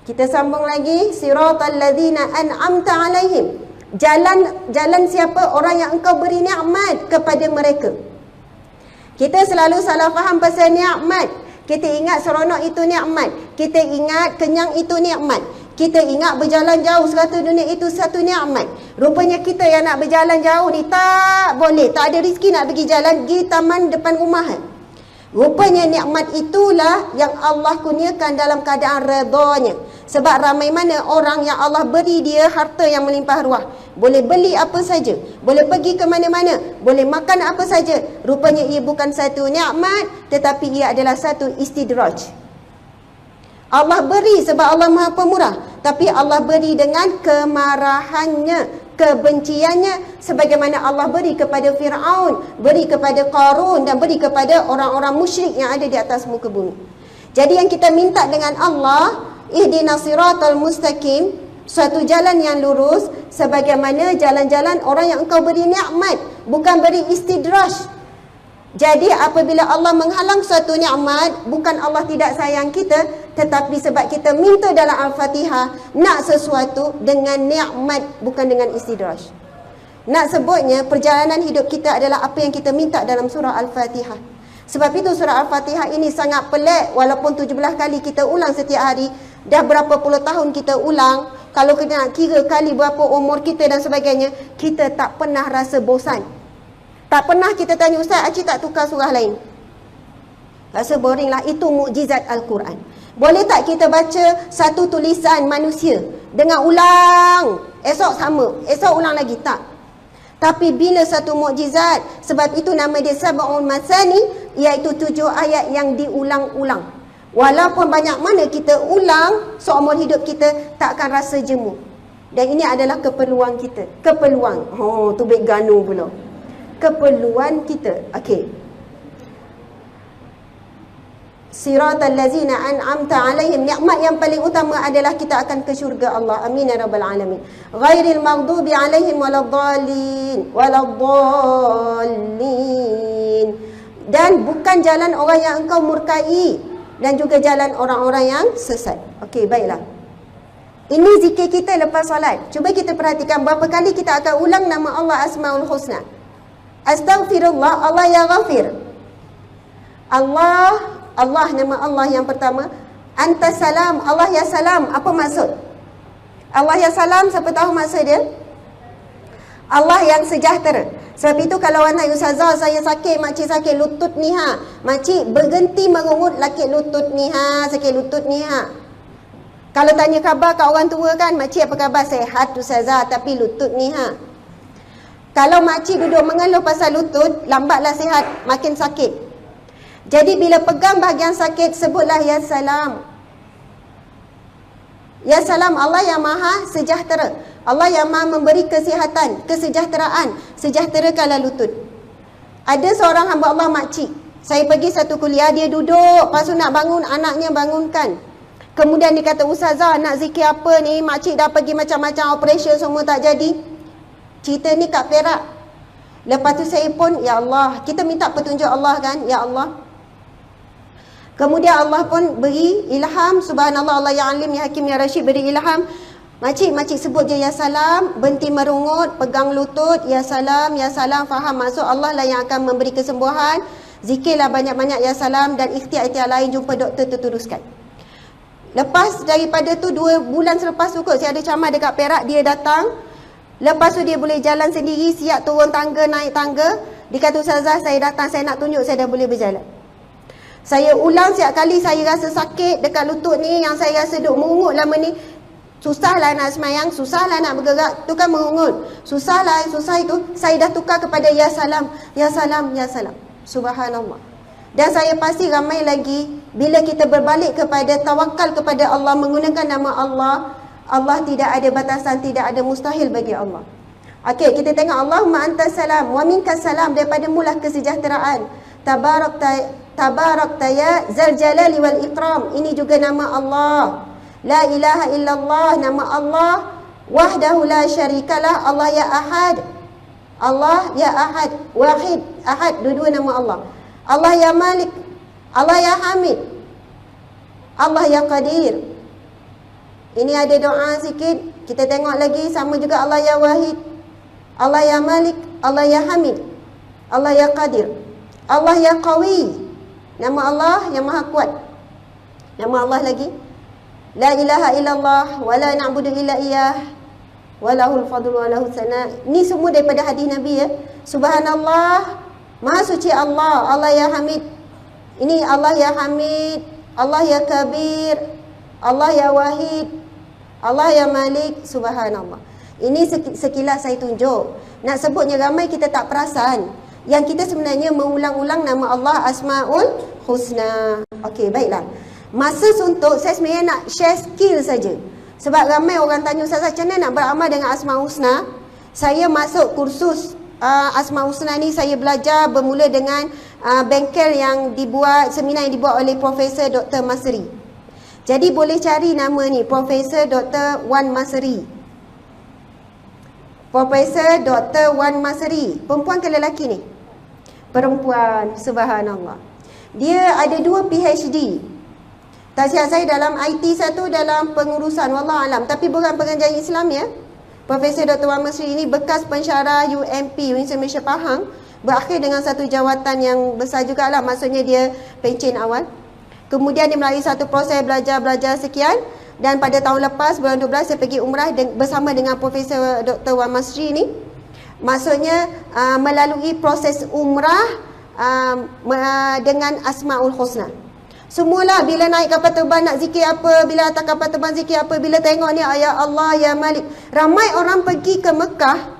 Kita sambung lagi, siratal ladzina an'amta alaihim. Jalan siapa? Orang yang engkau beri nikmat kepada mereka. Kita selalu salah faham pasal nikmat. Kita ingat seronok itu nikmat. Kita ingat kenyang itu nikmat. Kita ingat berjalan jauh serata dunia itu satu nikmat. Rupanya kita yang nak berjalan jauh ni tak boleh. Tak ada rezeki nak pergi jalan, pergi taman depan rumah. Rupanya nikmat itulah yang Allah kurniakan dalam keadaan redanya. Sebab ramai mana orang yang Allah beri dia harta yang melimpah ruah. Boleh beli apa saja, boleh pergi ke mana-mana, boleh makan apa saja. Rupanya ia bukan satu nikmat, tetapi ia adalah satu istidraj. Allah beri sebab Allah Maha Pemurah, tapi Allah beri dengan kemarahannya, kebenciannya, sebagaimana Allah beri kepada Fir'aun, beri kepada Qarun, dan beri kepada orang-orang musyrik yang ada di atas muka bumi. Jadi yang kita minta dengan Allah, ihdinas siratal mustaqim, suatu jalan yang lurus, sebagaimana jalan-jalan orang yang engkau beri nikmat, bukan beri istidraj. Jadi apabila Allah menghalang suatu nikmat, bukan Allah tidak sayang kita, tetapi sebab kita minta dalam Al-Fatihah nak sesuatu dengan nikmat, bukan dengan istidraj. Nak sebutnya perjalanan hidup kita adalah apa yang kita minta dalam surah Al-Fatihah. Sebab itu surah Al-Fatihah ini sangat pelik. Walaupun 17 kali kita ulang setiap hari, dah berapa puluh tahun kita ulang, kalau kita nak kira kali berapa umur kita dan sebagainya, kita tak pernah rasa bosan. Tak pernah kita tanya, Ustaz, Acik tak tukar surah lain? Rasa boring lah. Itu mukjizat Al-Quran. Boleh tak kita baca satu tulisan manusia dengan ulang, esok sama, esok ulang lagi? Tak. Tapi bila satu mukjizat, sebab itu nama dia Sab'un Masani, iaitu 7 ayat yang diulang-ulang. Walaupun banyak mana kita ulang, seumur hidup kita tak akan rasa jemu. Dan ini adalah keperluan kita. Keperluan. Oh, tu baik ganu pula. Keperluan kita. Okey. Siratal ladzina an'amta alaihim. Nikmat yang paling utama adalah kita akan ke syurga Allah. Amin ya rabbal alamin. Ghairil maghdubi alaihim waladdallin. Dan bukan jalan orang yang engkau murkai, dan juga jalan orang-orang yang sesat. Okey, baiklah. Ini zikir kita lepas solat. Cuba kita perhatikan berapa kali kita akan ulang nama Allah Asmaul Husna. Astaghfirullah, Allah ya ghafir. Allah nama Allah yang pertama. Anta salam, Allah ya salam. Apa maksud? Allah ya salam, siapa tahu maksud dia? Allah yang sejahtera. Sebab itu kalau anak ustazah, saya sakit, makcik sakit lutut ni ha, makcik berhenti mengungut lakit lutut ni ha, sakit lutut ni ha. Kalau tanya khabar kat orang tua kan, makcik apa khabar? Sehat ustazah, tapi lutut ni ha. Kalau makcik duduk mengeluh pasal lutut, lambatlah sihat, makin sakit. Jadi bila pegang bahagian sakit, sebutlah ya salam. Ya salam, Allah yang maha sejahtera. Allah yang maha memberi kesihatan, kesejahteraan. Sejahterakanlah lutut. Ada seorang hamba Allah makcik. Saya pergi satu kuliah, dia duduk, lepas tu nak bangun, anaknya bangunkan. Kemudian dia kata, Ustazah nak zikir apa ni? Makcik dah pergi macam-macam operation, semua tak jadi. Cerita ni kat Perak. Lepas tu saya pun, ya Allah, kita minta petunjuk Allah kan, ya Allah. Kemudian Allah pun beri ilham, subhanallah, Allah yang alim, ya hakim, ya rasyid, beri ilham. Makcik sebut je ya salam, berhenti merungut, pegang lutut, ya salam, faham maksud Allah lah yang akan memberi kesembuhan. Zikirlah banyak-banyak ya salam, dan ikhtiar-ikhtiar lain, jumpa doktor terteruskan. Lepas daripada tu 2 bulan selepas tu kot, saya ada camar dekat Perak, dia datang. Lepas tu dia boleh jalan sendiri, siap turun tangga, naik tangga. Dia kata, Ustazah saya datang, saya nak tunjuk saya dah boleh berjalan. Saya ulang setiap kali saya rasa sakit dekat lutut ni, yang saya rasa duk mengungut lama ni. Susahlah nak semayang, susahlah nak bergerak, tu kan mengungut. Susah itu, saya dah tukar kepada ya salam, ya salam, ya salam. Subhanallah. Dan saya pasti ramai lagi, bila kita berbalik kepada tawakal kepada Allah, menggunakan nama Allah, Allah tidak ada batasan, tidak ada mustahil bagi Allah. Okey, kita tengok Allahumma antas salam wa minkas salam, daripada mula kesejahteraan. Tabarakta ya zal jalali wal ikram. Ini juga nama Allah. La ilaha illallah, nama Allah. Wahdahu la syarikalah, Allah ya ahad. Allah ya ahad, wahid, ahad, dua-dua nama Allah. Allah ya malik, Allah ya hamid, Allah ya qadir. Ini ada doa sikit. Kita tengok lagi, sama juga Allah ya Wahid, Allah ya Malik, Allah ya Hamid, Allah ya Qadir, Allah ya Qawi. Nama Allah yang maha kuat. Nama Allah lagi, la ilaha illallah wa la na'budu illa iyyah wa lahul fadlu wa lahus sana. Ini semua daripada hadis Nabi ya. Subhanallah, maha suci Allah, Allah ya Hamid. Ini Allah ya Hamid, Allah ya Kabir, Allah ya Wahid, Allah ya Malik. Subhanallah. Ini sekilas saya tunjuk. Nak sebutnya ramai kita tak perasan. Yang kita sebenarnya mengulang-ulang nama Allah Asmaul Husna. Okey, baiklah. Masa suntuk saya sebenarnya nak share skill saja. Sebab ramai orang tanya, Ustazah, macam mana nak beramal dengan Asmaul Husna? Saya masuk kursus Asmaul Husna ni, saya belajar bermula dengan bengkel yang dibuat, seminar yang dibuat oleh Profesor Dr. Masri. Jadi boleh cari nama ni, Profesor Dr. Wan Masri. Profesor Dr. Wan Masri. Perempuan ke lelaki ni? Perempuan. Subhanallah. Dia ada 2 PhD. Tahsiah saya dalam IT, satu dalam pengurusan, wallahualam, tapi bukan pengajar Islam ya. Profesor Dr. Wan Masri ini bekas pensyarah UMP, Universiti Malaysia Pahang, berakhir dengan satu jawatan yang besar jugalah, maksudnya dia pencen awal. Kemudian dia melalui satu proses belajar sekian, dan pada tahun lepas bulan 12 saya pergi umrah bersama dengan Profesor Dr. Wan Masri ini. Maksudnya melalui proses umrah dengan Asmaul Husna. Semualah bila naik kapal terbang nak zikir apa, bila atas kapal terbang zikir apa, bila tengok ni ayat Allah ya Malik. Ramai orang pergi ke Mekah,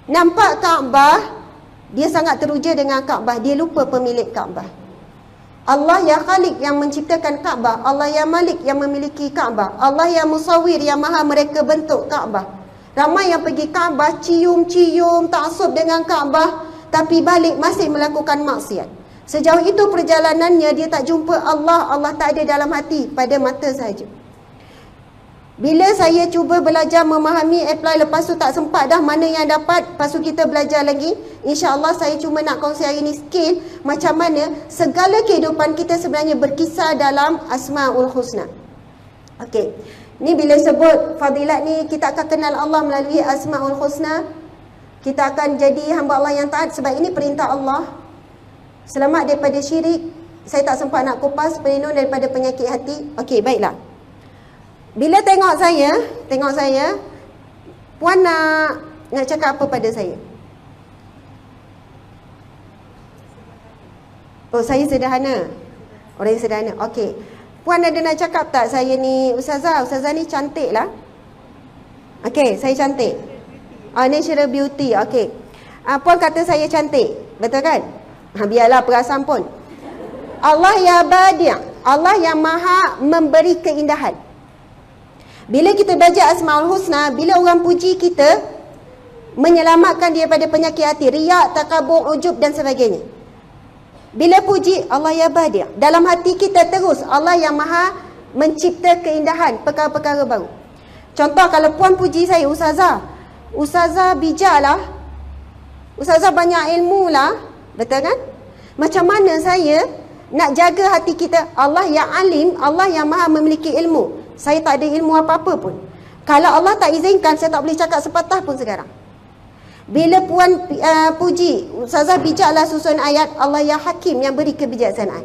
nampak Kaabah, dia sangat teruja dengan Kaabah, dia lupa pemilik Kaabah. Allah ya Khaliq yang menciptakan Kaabah, Allah ya Malik yang memiliki Kaabah, Allah ya Musawwir yang maha mereka bentuk Kaabah. Ramai yang pergi Kaabah cium-cium, taksub dengan Kaabah, tapi balik masih melakukan maksiat. Sejauh itu perjalanannya dia tak jumpa Allah, Allah tak ada dalam hati, pada mata saja. Bila saya cuba belajar memahami, apply, lepas tu tak sempat dah, mana yang dapat, lepas tu kita belajar lagi. InsyaAllah saya cuma nak kongsi hari ni skill macam mana segala kehidupan kita sebenarnya berkisar dalam Asmaul Husna. Okey, ni bila sebut fadilat ni, kita akan kenal Allah melalui Asmaul Husna. Kita akan jadi hamba Allah yang taat, sebab ini perintah Allah. Selamat daripada syirik. Saya tak sempat nak kupas, pelindung daripada penyakit hati. Okey, baiklah. Bila tengok saya, puan nak cakap apa pada saya? Oh, saya sederhana. Orang yang sederhana. Okey. Puan ada nak cakap tak saya ni, Ustazah ni cantik lah. Okey, saya cantik. Natural beauty. Okey. Puan kata saya cantik. Betul kan? Biarlah perasan pun. Allah ya Badi', Allah yang maha memberi keindahan. Bila kita baca Asmaul Husna, bila orang puji kita, menyelamatkan dia daripada penyakit hati, riak, takabur, ujub dan sebagainya. Bila puji Allah ya Badi', dalam hati kita terus Allah yang maha mencipta keindahan, perkara-perkara baru. Contoh, kalau puan puji saya, Ustazah bijak lah, Ustazah banyak ilmu lah, betul kan? Macam mana saya nak jaga hati kita? Allah yang alim, Allah yang maha memiliki ilmu. Saya tak ada ilmu apa-apa pun. Kalau Allah tak izinkan, saya tak boleh cakap sepatah pun sekarang. Bila puan puji, Ustazah bijaklah susun ayat, Allah yang hakim yang beri kebijaksanaan.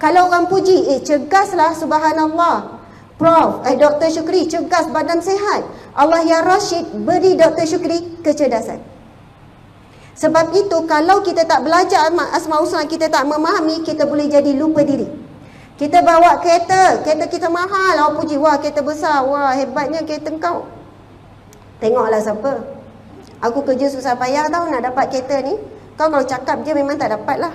Kalau orang puji, cergaslah, subhanallah, Prof, Dr. Syukri, cergas, badan sehat. Allah yang Rashid, beri Dr. Syukri kecerdasan. Sebab itu kalau kita tak belajar Asmaul Husna, kita tak memahami, kita boleh jadi lupa diri. Kita bawa kereta kita mahal, awak puji, wah kereta besar, wah hebatnya kereta kau. Tengoklah siapa. Aku kerja susah payah tau nak dapat kereta ni. Kau kalau cakap je memang tak dapat lah.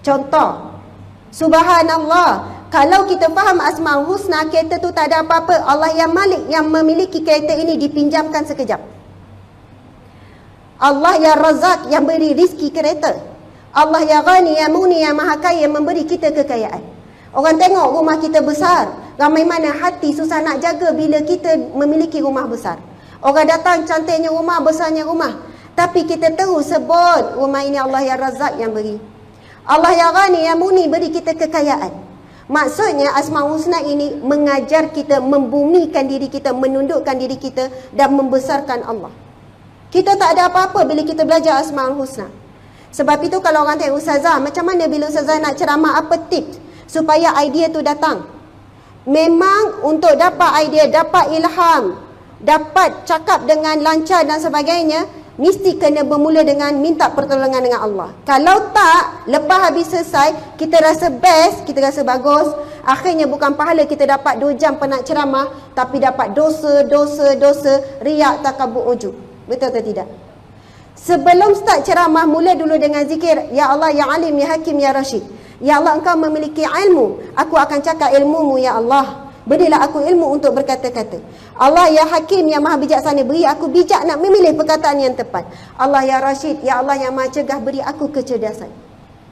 Contoh, subhanallah, kalau kita faham Asmaul Husna, kereta tu tak ada apa-apa, Allah yang Malik yang memiliki kereta ini dipinjamkan sekejap. Allah ya Razak yang beri rizki kereta. Allah ya Ghani ya Muni yang maha kaya yang memberi kita kekayaan. Orang tengok rumah kita besar, ramai mana hati susah nak jaga bila kita memiliki rumah besar. Orang datang, cantiknya rumah, besarnya rumah, tapi kita terus sebut rumah ini Allah ya Razak yang beri. Allah ya Ghani ya Muni beri kita kekayaan. Maksudnya Asmaul Husna ini mengajar kita, membumikan diri kita, menundukkan diri kita dan membesarkan Allah. Kita tak ada apa-apa bila kita belajar Asmaul Husna. Sebab itu kalau orang tanya, Ustazah, macam mana bila Ustazah nak ceramah, apa tips supaya idea tu datang? Memang untuk dapat idea, dapat ilham, dapat cakap dengan lancar dan sebagainya, mesti kena bermula dengan minta pertolongan dengan Allah. Kalau tak, lepas habis selesai, kita rasa best, kita rasa bagus, akhirnya bukan pahala kita dapat 2 jam penat ceramah, tapi dapat dosa, riak, takabur, ujub. Betul atau tidak? Sebelum start ceramah, mula dulu dengan zikir, Ya Allah, Ya Alim, Ya Hakim, Ya Rashid. Ya Allah, Engkau memiliki ilmu, aku akan cakap ilmu-Mu, Ya Allah. Berilah aku ilmu untuk berkata-kata. Allah, Ya Hakim, yang Maha Bijaksana, beri aku bijak nak memilih perkataan yang tepat. Allah, Ya Rashid, Ya Allah yang Maha Cegah, beri aku kecerdasan.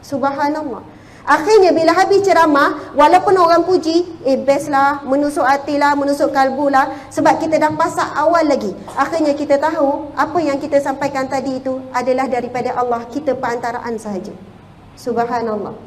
Subhanallah. Akhirnya bila habis ceramah, walaupun orang puji, best lah, menusuk hati lah, menusuk kalbu lah, sebab kita dah pasak awal lagi. Akhirnya kita tahu apa yang kita sampaikan tadi itu adalah daripada Allah, kita perantaraan sahaja. Subhanallah.